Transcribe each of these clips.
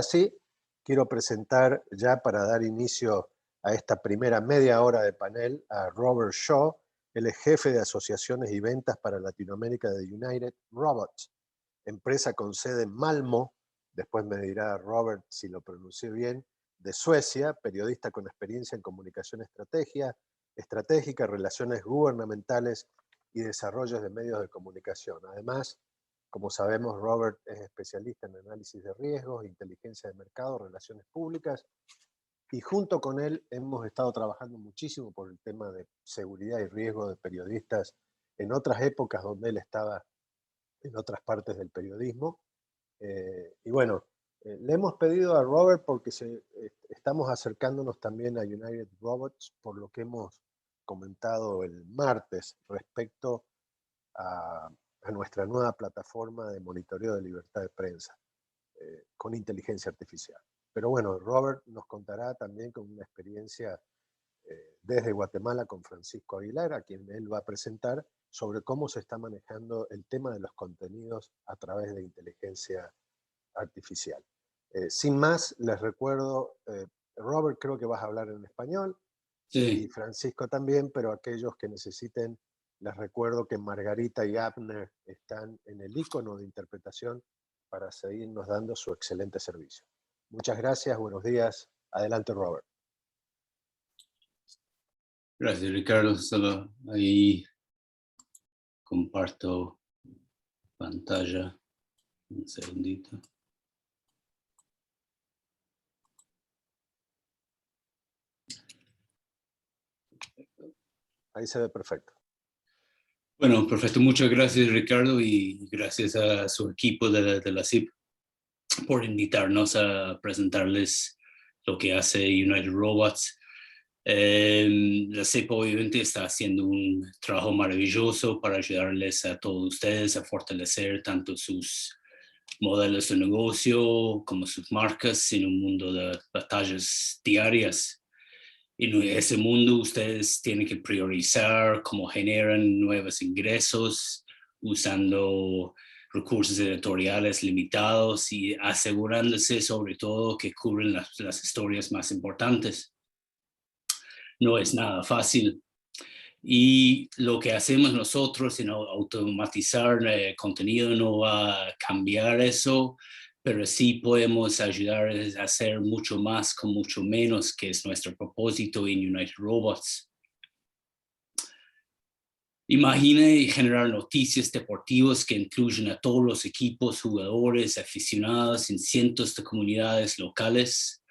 Así, quiero presentar ya para dar inicio a esta primera media hora de panel a Robert Shaw. Él es jefe de asociaciones y ventas para Latinoamérica de United Robots, empresa con sede en Malmö, después me dirá Robert si lo pronuncié bien, de Suecia, periodista con experiencia en comunicación estratégica, relaciones gubernamentales y desarrollos de medios de comunicación. Además, como sabemos, Robert es especialista en análisis de riesgos, inteligencia de mercado, relaciones públicas, y junto con él hemos estado trabajando muchísimo por el tema de seguridad y riesgo de periodistas en otras épocas donde él estaba en otras partes del periodismo. Y bueno, le hemos pedido a Robert porque estamos acercándonos también a United Robots por lo que hemos comentado el martes respecto a nuestra nueva plataforma de monitoreo de libertad de prensa con inteligencia artificial. Pero bueno, Robert nos contará también con una experiencia desde Guatemala con Francisco Aguilar, a quien él va a presentar, sobre cómo se está manejando el tema de los contenidos a través de inteligencia artificial. Sin más, les recuerdo, Robert, creo que vas a hablar en español, sí. Y Francisco también, pero aquellos que necesiten, les recuerdo que Margarita y Abner están en el icono de interpretación para seguirnos dando su excelente servicio. Muchas gracias, buenos días. Adelante, Robert. Gracias, Ricardo. Solo ahí comparto pantalla. Un segundito. Ahí se ve perfecto. Bueno, perfecto. Muchas gracias, Ricardo, y gracias a su equipo de la CIP por invitarnos a presentarles lo que hace United Robots. La CIP obviamente está haciendo un trabajo maravilloso para ayudarles a todos ustedes a fortalecer tanto sus modelos de negocio como sus marcas en un mundo de batallas diarias. En ese mundo ustedes tienen que priorizar cómo generan nuevos ingresos usando recursos editoriales limitados y asegurándose sobre todo que cubren las historias más importantes. No es nada fácil. Y lo que hacemos nosotros en automatizar contenido no va a cambiar eso, pero sí podemos ayudar a hacer mucho más con mucho menos, que es nuestro propósito en United Robots. Imagine generar noticias deportivas que incluyen a todos los equipos, jugadores, aficionados en cientos de comunidades locales.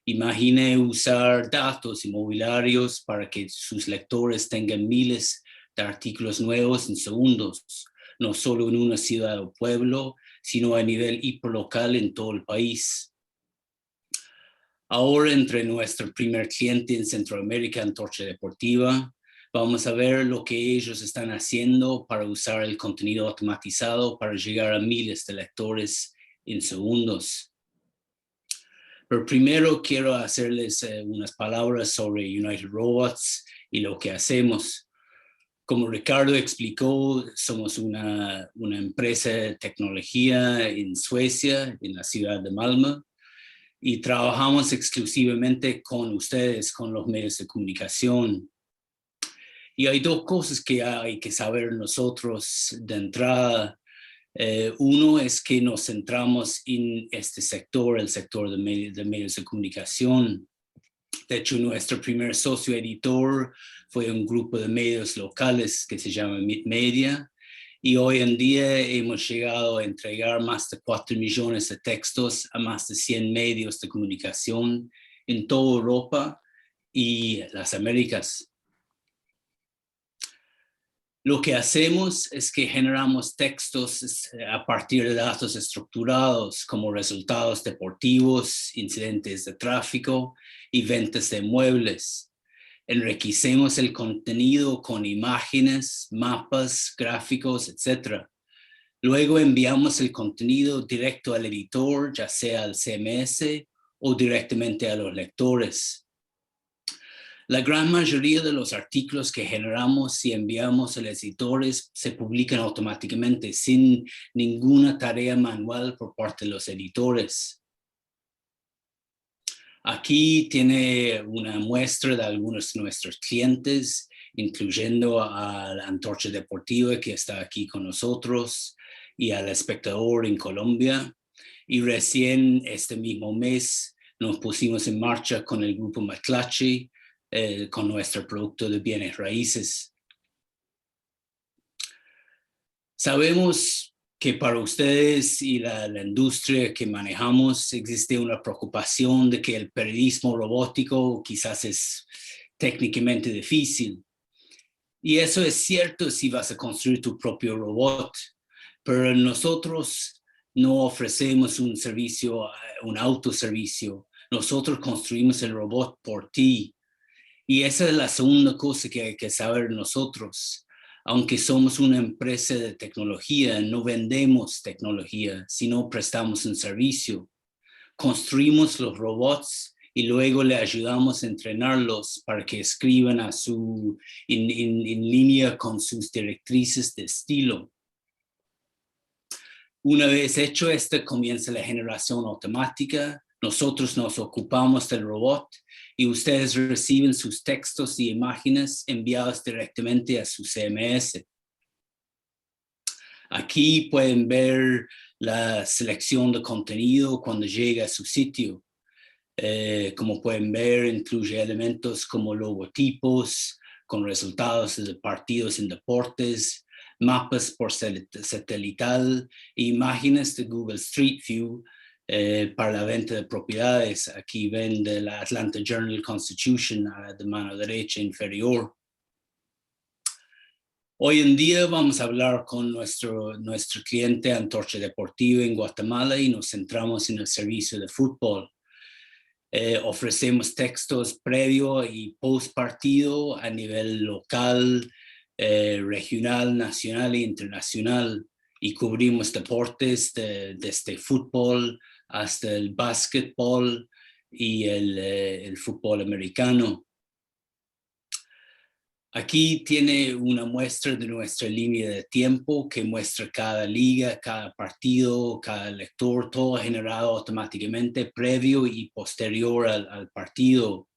Imagine usar datos inmobiliarios para que sus lectores tengan miles de artículos nuevos en segundos, no solo en una ciudad o pueblo, sino a nivel hiperlocal en todo el país. Ahora, entre nuestro primer cliente en Centroamérica, Antorcha Deportiva, vamos a ver lo que ellos están haciendo para usar el contenido automatizado para llegar a miles de lectores en segundos. Pero primero quiero hacerles unas palabras sobre United Robots y lo que hacemos. Como Ricardo explicó, somos una empresa de tecnología en Suecia, en la ciudad de Malmö, y trabajamos exclusivamente con ustedes, con los medios de comunicación. Y hay dos cosas que hay que saber nosotros de entrada. Uno es que nos centramos en este sector, el sector de medios de comunicación. De hecho, nuestro primer socio editor fue un grupo de medios locales que se llama Media, y hoy en día hemos llegado a entregar más de 4 millones de textos a más de 100 medios de comunicación en toda Europa y las Américas. Lo que hacemos es que generamos textos a partir de datos estructurados como resultados deportivos, incidentes de tráfico y ventas de muebles. Enriquecemos el contenido con imágenes, mapas, gráficos, etc. Luego enviamos el contenido directo al editor, ya sea al CMS o directamente a los lectores. La gran mayoría de los artículos que generamos y enviamos a los editores se publican automáticamente sin ninguna tarea manual por parte de los editores. Aquí tiene una muestra de algunos de nuestros clientes, incluyendo a la Antorcha Deportiva que está aquí con nosotros y al Espectador en Colombia. Y recién este mismo mes nos pusimos en marcha con el grupo McClatchy, con nuestro producto de bienes raíces. Sabemos que para ustedes y la industria que manejamos existe una preocupación de que el periodismo robótico quizás es técnicamente difícil. Y eso es cierto si vas a construir tu propio robot, pero nosotros no ofrecemos un servicio, un autoservicio. Nosotros construimos el robot por ti. Y esa es la segunda cosa que hay que saber nosotros. Aunque somos una empresa de tecnología, no vendemos tecnología, sino prestamos un servicio. Construimos los robots y luego le ayudamos a entrenarlos para que escriban en línea con sus directrices de estilo. Una vez hecho esto, comienza la generación automática. Nosotros nos ocupamos del robot y ustedes reciben sus textos y imágenes enviados directamente a su CMS. Aquí pueden ver la selección de contenido cuando llega a su sitio. Como pueden ver, incluye elementos como logotipos con resultados de partidos en deportes, mapas por satelital e imágenes de Google Street View para la venta de propiedades. Aquí ven de la Atlanta Journal-Constitution de mano derecha inferior. Hoy en día vamos a hablar con nuestro cliente Antorcha Deportiva en Guatemala y nos centramos en el servicio de fútbol. Ofrecemos textos previo y post partido a nivel local, regional, nacional e internacional, y cubrimos deportes desde fútbol hasta el básquetbol y el fútbol americano. Aquí tiene una muestra de nuestra línea de tiempo que muestra cada liga, cada partido, cada lector, todo generado automáticamente previo y posterior al partido.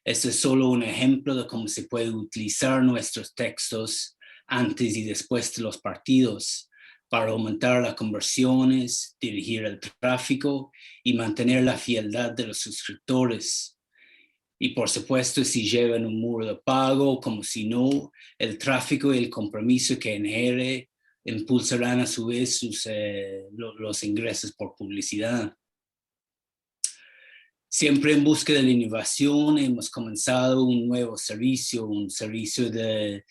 Este es solo un ejemplo de cómo se puede utilizar nuestros textos antes y después de los partidos para aumentar las conversiones, dirigir el tráfico y mantener la fieldad de los suscriptores. Y por supuesto, si llevan un muro de pago, como si no, el tráfico y el compromiso que genere impulsarán a su vez los ingresos por publicidad. Siempre en busca de la innovación, hemos comenzado un nuevo servicio, un servicio que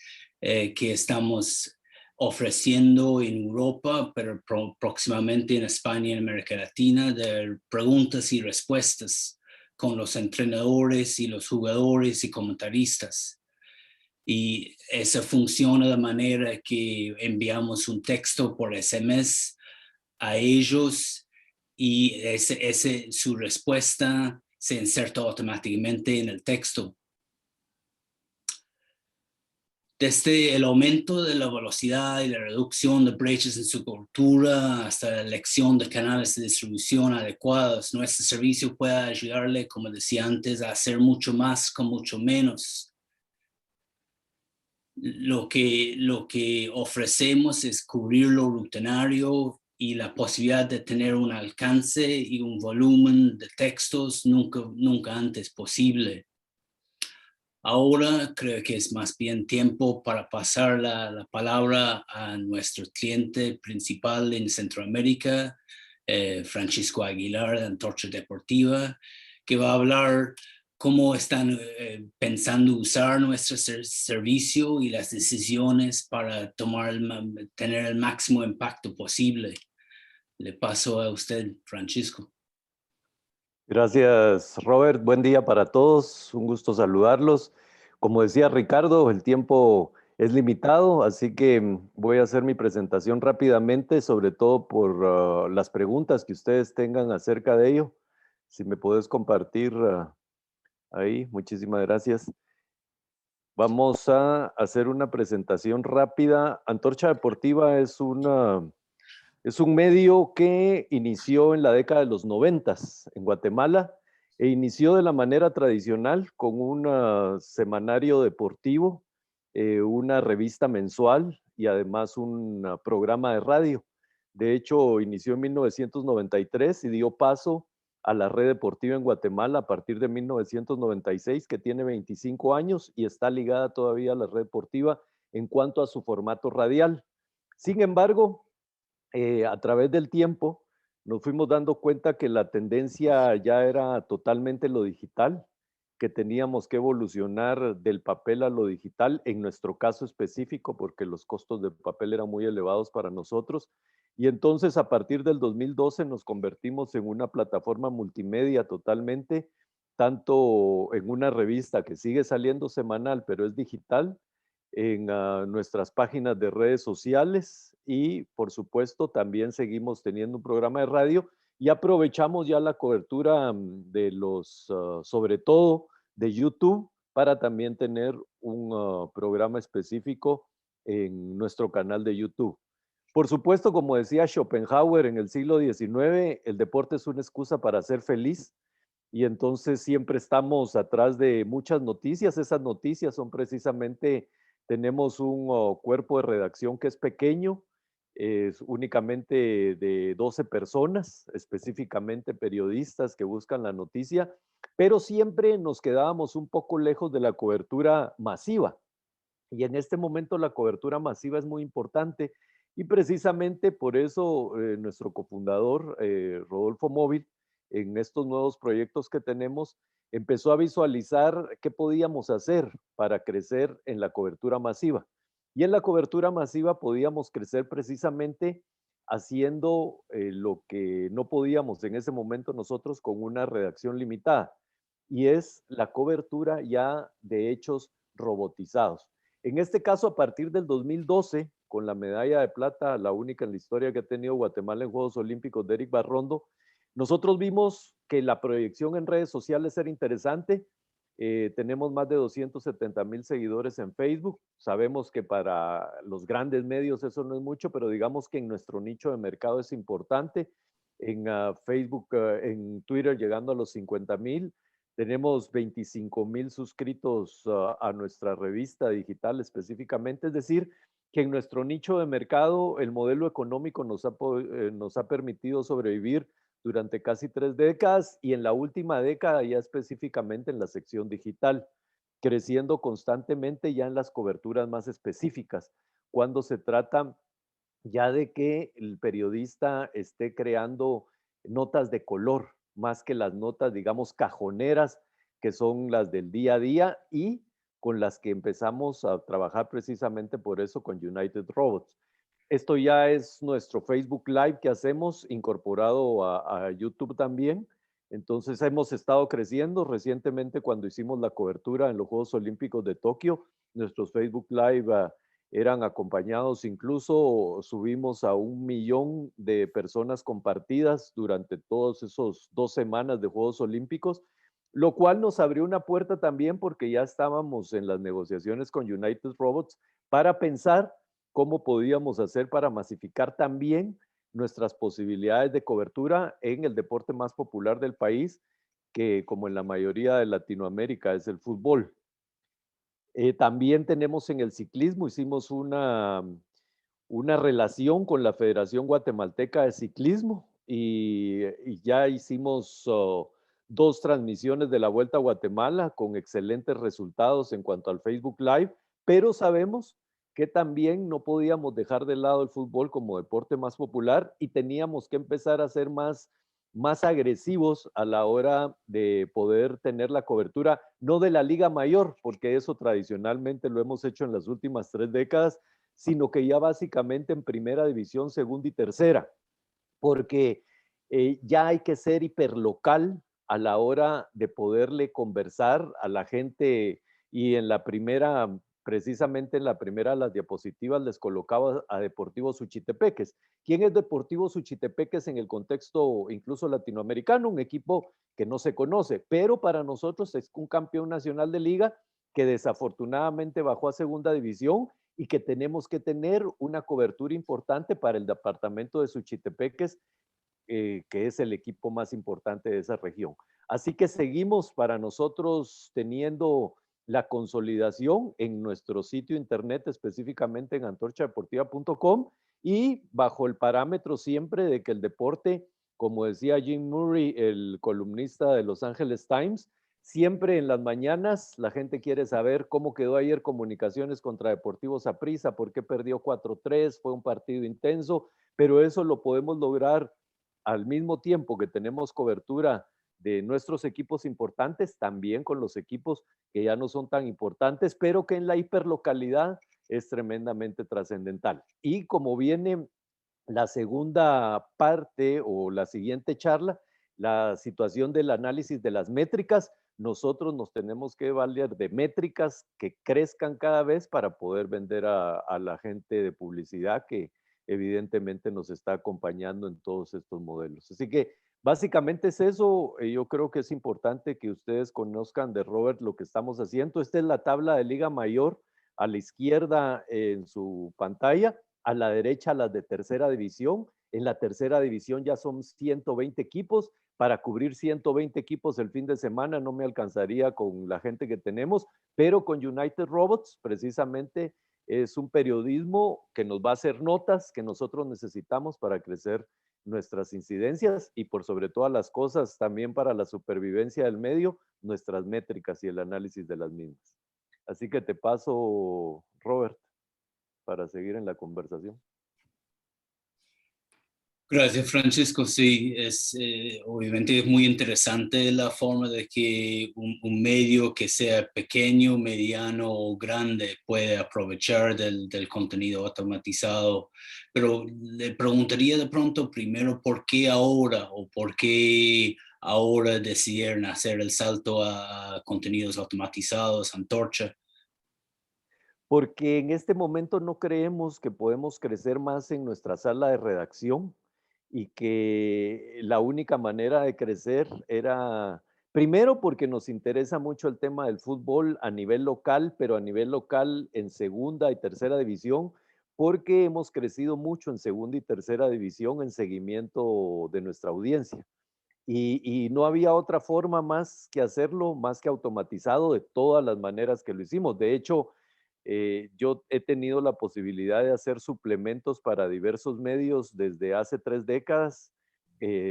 estamos ofreciendo en Europa, pero próximamente en España y en América Latina, de preguntas y respuestas con los entrenadores y los jugadores y comentaristas. Y eso funciona de manera que enviamos un texto por SMS a ellos y su respuesta se inserta automáticamente en el texto. Desde el aumento de la velocidad y la reducción de brechas en su cobertura hasta la elección de canales de distribución adecuados, nuestro servicio puede ayudarle, como decía antes, a hacer mucho más con mucho menos. Lo que ofrecemos es cubrir lo rutinario y la posibilidad de tener un alcance y un volumen de textos nunca antes posible. Ahora creo que es más bien tiempo para pasar la palabra a nuestro cliente principal en Centroamérica, Francisco Aguilar de Antorcha Deportiva, que va a hablar cómo están pensando usar nuestro servicio y las decisiones para tener el máximo impacto posible. Le paso a usted, Francisco. Gracias, Robert. Buen día para todos. Un gusto saludarlos. Como decía Ricardo, el tiempo es limitado, así que voy a hacer mi presentación rápidamente, sobre todo por las preguntas que ustedes tengan acerca de ello. Si me puedes compartir ahí, muchísimas gracias. Vamos a hacer una presentación rápida. Antorcha Deportiva es un medio que inició en la década de los 90 en Guatemala e inició de la manera tradicional con un semanario deportivo, una revista mensual y además un programa de radio. De hecho, inició en 1993 y dio paso a la red deportiva en Guatemala a partir de 1996, que tiene 25 años y está ligada todavía a la red deportiva en cuanto a su formato radial. Sin embargo, a través del tiempo nos fuimos dando cuenta que la tendencia ya era totalmente lo digital, que teníamos que evolucionar del papel a lo digital, en nuestro caso específico, porque los costos del papel eran muy elevados para nosotros. Y entonces a partir del 2012 nos convertimos en una plataforma multimedia totalmente, tanto en una revista que sigue saliendo semanal, pero es digital, en nuestras páginas de redes sociales y por supuesto también seguimos teniendo un programa de radio y aprovechamos ya la cobertura de los, sobre todo de YouTube, para también tener un programa específico en nuestro canal de YouTube. Por supuesto, como decía Schopenhauer en el siglo XIX, el deporte es una excusa para ser feliz y entonces siempre estamos atrás de muchas noticias. Esas noticias son precisamente, tenemos un cuerpo de redacción que es pequeño, es únicamente de 12 personas, específicamente periodistas que buscan la noticia, pero siempre nos quedábamos un poco lejos de la cobertura masiva. Y en este momento la cobertura masiva es muy importante y precisamente por eso nuestro cofundador, Rodolfo Móvil, en estos nuevos proyectos que tenemos, empezó a visualizar qué podíamos hacer para crecer en la cobertura masiva. Y en la cobertura masiva podíamos crecer precisamente haciendo lo que no podíamos en ese momento nosotros con una redacción limitada, y es la cobertura ya de hechos robotizados. En este caso, a partir del 2012, con la medalla de plata, la única en la historia que ha tenido Guatemala en Juegos Olímpicos de Eric Barrondo, nosotros vimos que la proyección en redes sociales era interesante. Tenemos más de 270,000 seguidores en Facebook. Sabemos que para los grandes medios eso no es mucho, pero digamos que en nuestro nicho de mercado es importante. En Facebook, en Twitter, llegando a los 50,000. Tenemos 25,000 suscritos a nuestra revista digital específicamente, es decir, que en nuestro nicho de mercado el modelo económico nos ha permitido sobrevivir durante casi 3 décadas y en la última década ya específicamente en la sección digital, creciendo constantemente ya en las coberturas más específicas, cuando se trata ya de que el periodista esté creando notas de color, más que las notas, digamos, cajoneras, que son las del día a día y con las que empezamos a trabajar precisamente por eso con United Robots. Esto ya es nuestro Facebook Live que hacemos, incorporado a YouTube también. Entonces hemos estado creciendo. Recientemente, cuando hicimos la cobertura en los Juegos Olímpicos de Tokio, nuestros Facebook Live eran acompañados, incluso subimos a 1,000,000 de personas compartidas durante todos esos 2 semanas de Juegos Olímpicos, lo cual nos abrió una puerta también porque ya estábamos en las negociaciones con United Robots para pensar cómo podíamos hacer para masificar también nuestras posibilidades de cobertura en el deporte más popular del país, que como en la mayoría de Latinoamérica es el fútbol. También tenemos en el ciclismo, hicimos una relación con la Federación Guatemalteca de Ciclismo y ya hicimos 2 transmisiones de la Vuelta a Guatemala con excelentes resultados en cuanto al Facebook Live, pero sabemos que también no podíamos dejar de lado el fútbol como deporte más popular y teníamos que empezar a ser más agresivos a la hora de poder tener la cobertura, no de la Liga Mayor, porque eso tradicionalmente lo hemos hecho en las últimas 3 décadas, sino que ya básicamente en primera división, segunda y tercera, porque ya hay que ser hiperlocal a la hora de poderle conversar a la gente y en la primera, precisamente en la primera de las diapositivas les colocaba a Deportivo Suchitepeques. ¿Quién es Deportivo Suchitepeques en el contexto incluso latinoamericano? Un equipo que no se conoce, pero para nosotros es un campeón nacional de liga que desafortunadamente bajó a segunda división y que tenemos que tener una cobertura importante para el departamento de Suchitepeques, que es el equipo más importante de esa región. Así que seguimos para nosotros teniendo la consolidación en nuestro sitio internet, específicamente en antorchadeportiva.com, y bajo el parámetro siempre de que el deporte, como decía Jim Murray, el columnista de Los Angeles Times, siempre en las mañanas la gente quiere saber cómo quedó ayer Comunicaciones contra Deportivo Saprissa, por qué perdió 4-3, fue un partido intenso, pero eso lo podemos lograr al mismo tiempo que tenemos cobertura de nuestros equipos importantes, también con los equipos que ya no son tan importantes, pero que en la hiperlocalidad es tremendamente trascendental. Y como viene la segunda parte o la siguiente charla, la situación del análisis de las métricas, nosotros nos tenemos que valer de métricas que crezcan cada vez para poder vender a la gente de publicidad que evidentemente nos está acompañando en todos estos modelos. Así que básicamente es eso. Yo creo que es importante que ustedes conozcan de Robert lo que estamos haciendo. Esta es la tabla de Liga Mayor a la izquierda en su pantalla, a la derecha las de tercera división. En la tercera división ya son 120 equipos. Para cubrir 120 equipos el fin de semana no me alcanzaría con la gente que tenemos, pero con United Robots precisamente es un periodismo que nos va a hacer notas que nosotros necesitamos para crecer nuestras incidencias y por sobre todas las cosas también para la supervivencia del medio, nuestras métricas y el análisis de las mismas. Así que te paso, Robert, para seguir en la conversación. Gracias, Francisco. Sí, obviamente es muy interesante la forma de que un medio que sea pequeño, mediano o grande puede aprovechar del contenido automatizado. Pero le preguntaría de pronto primero por qué ahora o por qué ahora decidieron hacer el salto a contenidos automatizados, Antorcha. Porque en este momento no creemos que podemos crecer más en nuestra sala de redacción y que la única manera de crecer era, primero porque nos interesa mucho el tema del fútbol a nivel local, pero a nivel local en segunda y tercera división, porque hemos crecido mucho en segunda y tercera división en seguimiento de nuestra audiencia. Y no había otra forma más que hacerlo, más que automatizado de todas las maneras que lo hicimos. De hecho, yo he tenido la posibilidad de hacer suplementos para diversos medios desde hace 3 décadas,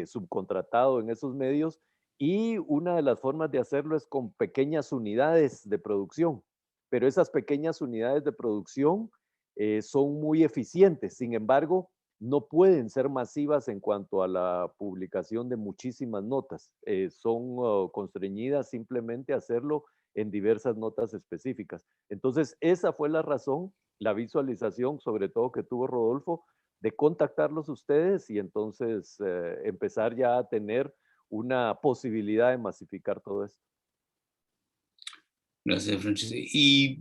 subcontratado en esos medios, y una de las formas de hacerlo es con pequeñas unidades de producción, pero esas pequeñas unidades de producción son muy eficientes. Sin embargo, no pueden ser masivas en cuanto a la publicación de muchísimas notas. Son constreñidas simplemente a hacerlo en diversas notas específicas. Entonces, esa fue la razón, la visualización, sobre todo que tuvo Rodolfo, de contactarlos ustedes y entonces empezar ya a tener una posibilidad de masificar todo esto. Gracias, Francisco. Y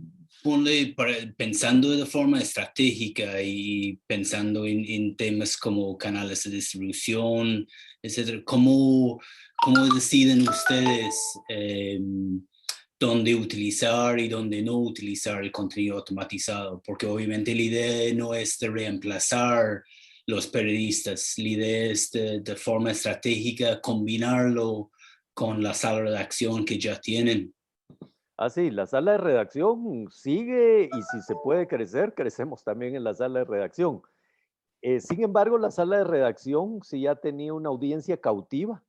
pensando de forma estratégica y pensando en temas como canales de distribución, etcétera, ¿cómo deciden ustedes dónde utilizar y dónde no utilizar el contenido automatizado? Porque obviamente la idea no es de reemplazar los periodistas, la idea es de forma estratégica combinarlo con la sala de acción que ya tienen. Sí, la sala de redacción sigue y si se puede crecer, crecemos también en la sala de redacción. Sin embargo, la sala de redacción sí ya tenía una audiencia cautiva,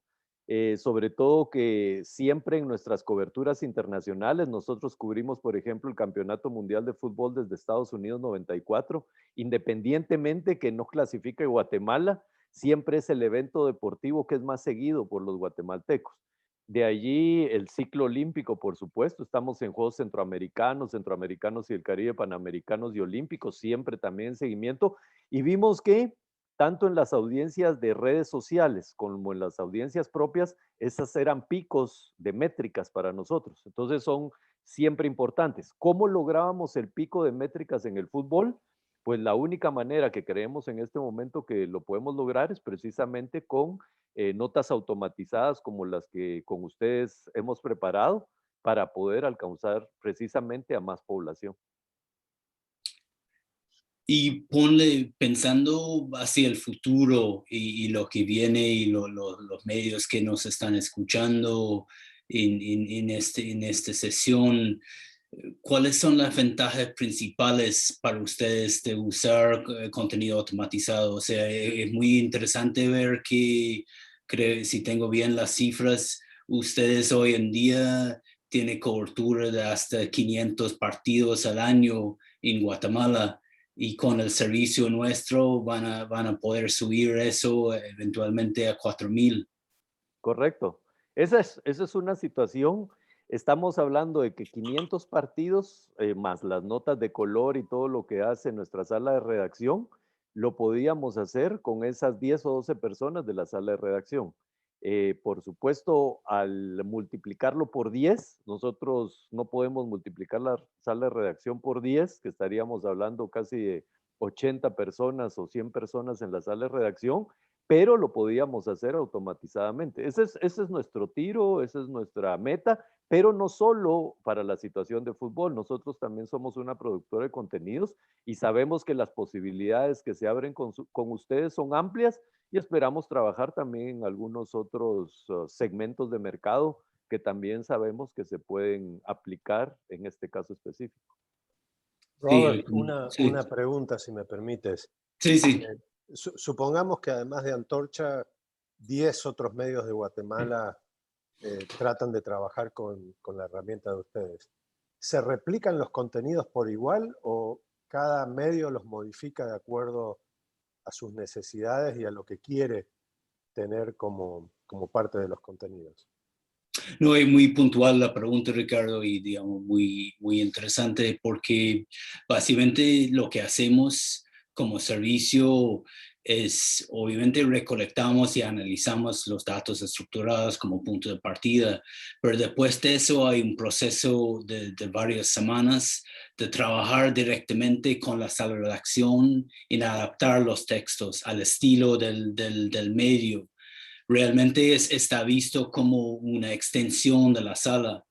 sobre todo que siempre en nuestras coberturas internacionales, nosotros cubrimos, por ejemplo, el Campeonato Mundial de Fútbol desde Estados Unidos 94, independientemente que no clasifique Guatemala, siempre es el evento deportivo que es más seguido por los guatemaltecos. De allí el ciclo olímpico, por supuesto, estamos en Juegos Centroamericanos, Centroamericanos y el Caribe, Panamericanos y Olímpicos, siempre también en seguimiento, y vimos que tanto en las audiencias de redes sociales como en las audiencias propias, esas eran picos de métricas para nosotros. Entonces son siempre importantes. ¿Cómo lográbamos el pico de métricas en el fútbol? Pues la única manera que creemos en este momento que lo podemos lograr es precisamente con notas automatizadas como las que con ustedes hemos preparado para poder alcanzar precisamente a más población. Y pensando hacia el futuro y lo que viene y los medios que nos están escuchando en esta sesión, ¿cuáles son las ventajas principales para ustedes de usar contenido automatizado? O sea, es muy interesante ver que, si tengo bien las cifras, ustedes hoy en día tienen cobertura de hasta 500 partidos al año en Guatemala y con el servicio nuestro van a poder subir eso eventualmente a 4,000. Correcto. Esa es una situación. Estamos hablando de que 500 partidos, más las notas de color y todo lo que hace nuestra sala de redacción, lo podíamos hacer con esas 10 o 12 personas de la sala de redacción. Por supuesto, al multiplicarlo por 10, nosotros no podemos multiplicar la sala de redacción por 10, que estaríamos hablando casi de 80 personas o 100 personas en la sala de redacción, pero lo podíamos hacer automatizadamente. Ese es nuestro tiro, esa es nuestra meta, pero no solo para la situación de fútbol. Nosotros también somos una productora de contenidos y sabemos que las posibilidades que se abren con ustedes son amplias y esperamos trabajar también en algunos otros segmentos de mercado que también sabemos que se pueden aplicar en este caso específico. Robert, Sí, una pregunta, si me permites. sí. Supongamos que además de Antorcha, 10 otros medios de Guatemala tratan de trabajar con la herramienta de ustedes. ¿Se replican los contenidos por igual o cada medio los modifica de acuerdo a sus necesidades y a lo que quiere tener como parte de los contenidos? No, es muy puntual la pregunta, Ricardo, y digamos muy, muy interesante porque básicamente lo que hacemos como servicio es, obviamente recolectamos y analizamos los datos estructurados como punto de partida, pero después de eso hay un proceso de varias semanas de trabajar directamente con la sala de redacción en adaptar los textos al estilo del medio. Realmente está visto como una extensión de la sala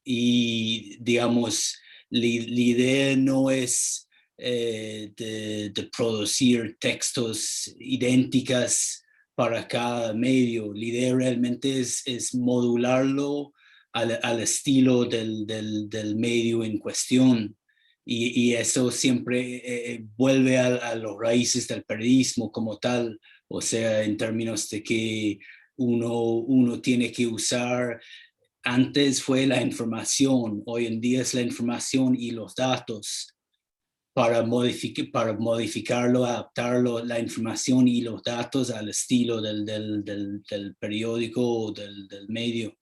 y, digamos, la idea no es de producir textos idénticos para cada medio. La idea realmente es modularlo al estilo del medio en cuestión. Y eso siempre vuelve a los raíces del periodismo como tal, o sea, en términos de que uno tiene que usar. Antes fue la información, hoy en día es la información y los datos para modificarlo, adaptarlo, la información y los datos al estilo del periódico o del medio.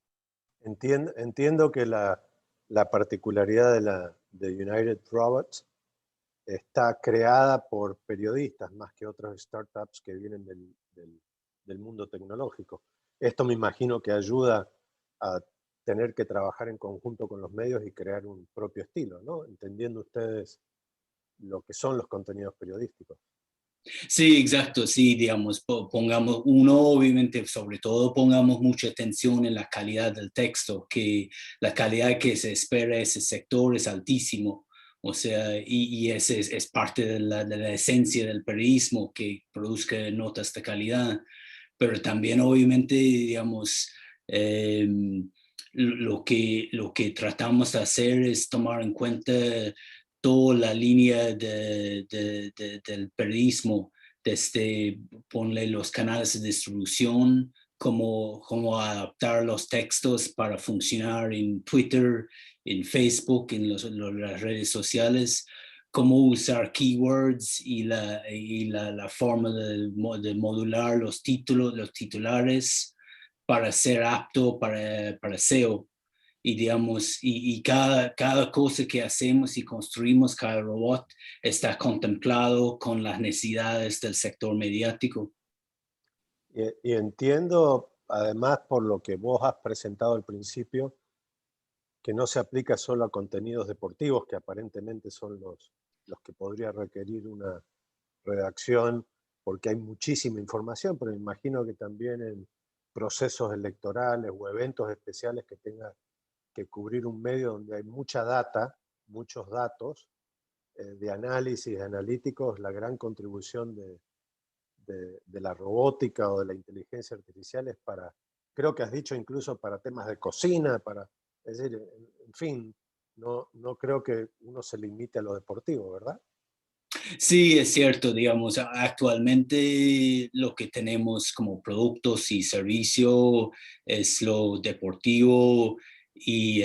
Entiendo que la particularidad de United Robots está creada por periodistas más que otras startups que vienen del mundo tecnológico. Esto me imagino que ayuda a tener que trabajar en conjunto con los medios y crear un propio estilo, ¿no? Entendiendo ustedes lo que son los contenidos periodísticos. Sí, exacto, sí, digamos, pongamos uno, obviamente, sobre todo pongamos mucha atención en la calidad del texto, que la calidad que se espera de ese sector es altísimo, o sea, y ese es parte de la esencia del periodismo, que produzca notas de calidad, pero también, obviamente, digamos, lo que tratamos de hacer es tomar en cuenta toda la línea del periodismo, desde ponle los canales de distribución, cómo adaptar los textos para funcionar en Twitter, en Facebook, en las redes sociales, cómo usar keywords y la forma de modular los títulos, los titulares para ser apto para SEO. Y digamos, y cada cosa que hacemos y construimos, cada robot, está contemplado con las necesidades del sector mediático. Y entiendo, además, por lo que vos has presentado al principio, que no se aplica solo a contenidos deportivos, que aparentemente son los que podría requerir una redacción, porque hay muchísima información, pero me imagino que también en procesos electorales o eventos especiales que tenga que cubrir un medio donde hay mucha data, muchos datos, de análisis, analíticos, la gran contribución de la robótica o de la inteligencia artificial es para, creo que has dicho incluso para temas de cocina, es decir, en fin, no creo que uno se limite a lo deportivo, ¿verdad? Sí, es cierto, digamos, actualmente lo que tenemos como productos y servicio es lo deportivo y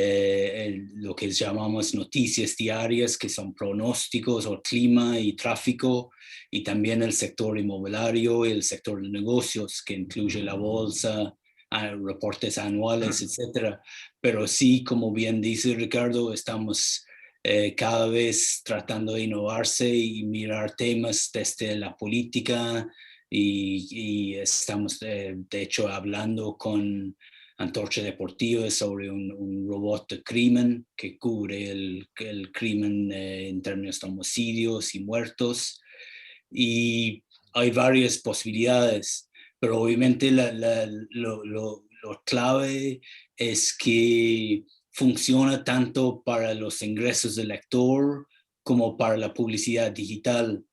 lo que llamamos noticias diarias, que son pronósticos o clima y tráfico, y también el sector inmobiliario y el sector de negocios, que incluye la bolsa, reportes anuales, etcétera. Pero sí, como bien dice Ricardo, estamos cada vez tratando de innovarse y mirar temas desde la política y estamos de hecho hablando con Antorcha Deportiva sobre un robot de crimen que cubre el crimen en términos de homicidios y muertos, y hay varias posibilidades, pero obviamente lo clave es que funciona tanto para los ingresos del lector como para la publicidad digital.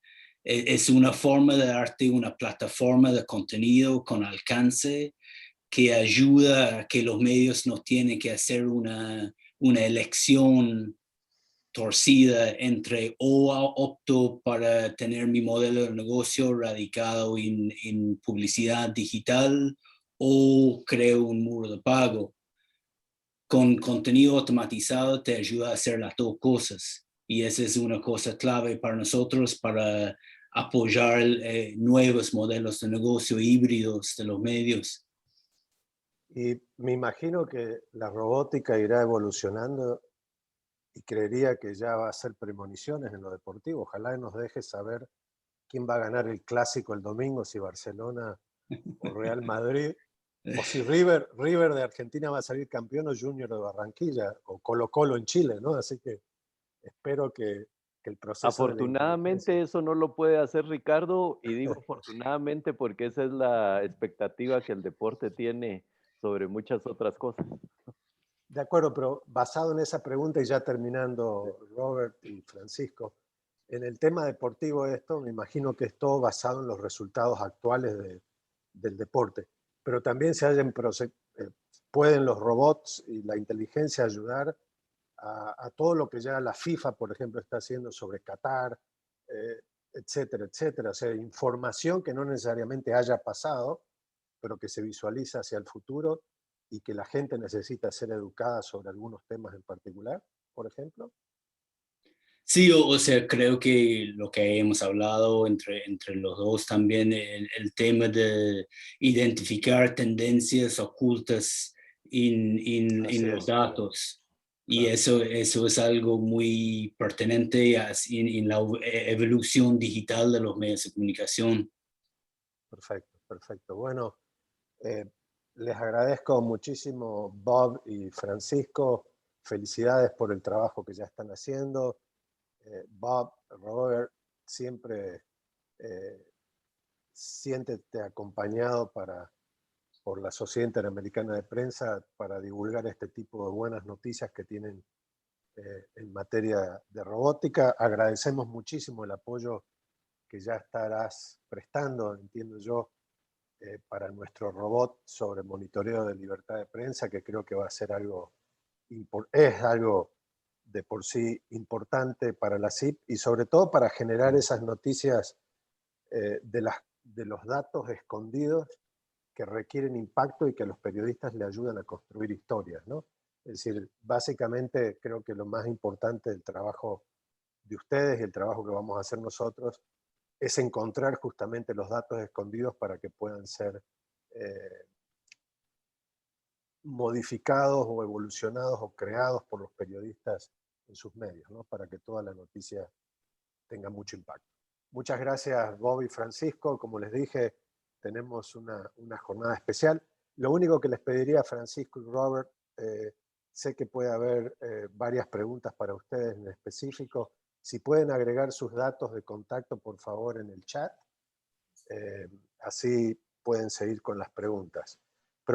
Es una forma de darte una plataforma de contenido con alcance que ayuda a que los medios no tienen que hacer una elección torcida entre o opto para tener mi modelo de negocio radicado en publicidad digital o creo un muro de pago. Con contenido automatizado te ayuda a hacer las dos cosas, y esa es una cosa clave para nosotros para apoyar nuevos modelos de negocio híbridos de los medios. Y me imagino que la robótica irá evolucionando y creería que ya va a ser premoniciones en lo deportivo. Ojalá nos deje saber quién va a ganar el clásico el domingo, si Barcelona o Real Madrid, o si River de Argentina va a salir campeón o Junior de Barranquilla, o Colo Colo en Chile, ¿no? Así que espero que el proceso de la Afortunadamente inteligencia... eso no lo puede hacer Ricardo, y digo afortunadamente porque esa es la expectativa que el deporte tiene sobre muchas otras cosas. De acuerdo, pero basado en esa pregunta y ya terminando, Robert y Francisco, en el tema deportivo esto, me imagino que es todo basado en los resultados actuales del deporte, pero también pueden los robots y la inteligencia ayudar a todo lo que ya la FIFA, por ejemplo, está haciendo sobre Qatar, eh, etcétera, etcétera. O sea, información que no necesariamente haya pasado, pero que se visualiza hacia el futuro y que la gente necesita ser educada sobre algunos temas en particular, por ejemplo. Sí, o sea, creo que lo que hemos hablado entre los dos también, el tema de identificar tendencias ocultas Así en los es, datos. Y claro. eso es algo muy pertinente en la evolución digital de los medios de comunicación. Perfecto, perfecto. Bueno, eh, les agradezco muchísimo, Bob y Francisco. Felicidades por el trabajo que ya están haciendo. Bob, Robert, siempre eh, siéntete acompañado por la Sociedad Interamericana de Prensa para divulgar este tipo de buenas noticias que tienen en materia de robótica. Agradecemos muchísimo el apoyo que ya estarás prestando, entiendo yo, para nuestro robot sobre monitoreo de libertad de prensa, que creo que va a ser es algo de por sí importante para la CIP y sobre todo para generar esas noticias de los datos escondidos que requieren impacto y que los periodistas le ayudan a construir historias, ¿no? Es decir, básicamente creo que lo más importante del trabajo de ustedes y el trabajo que vamos a hacer nosotros es encontrar justamente los datos escondidos para que puedan ser eh, modificados o evolucionados o creados por los periodistas en sus medios, ¿no? Para que toda la noticia tenga mucho impacto. Muchas gracias, Bob y Francisco. Como les dije, tenemos una jornada especial. Lo único que les pediría a Francisco y Robert, sé que puede haber varias preguntas para ustedes en específico. Si pueden agregar sus datos de contacto, por favor, en el chat. Así pueden seguir con las preguntas.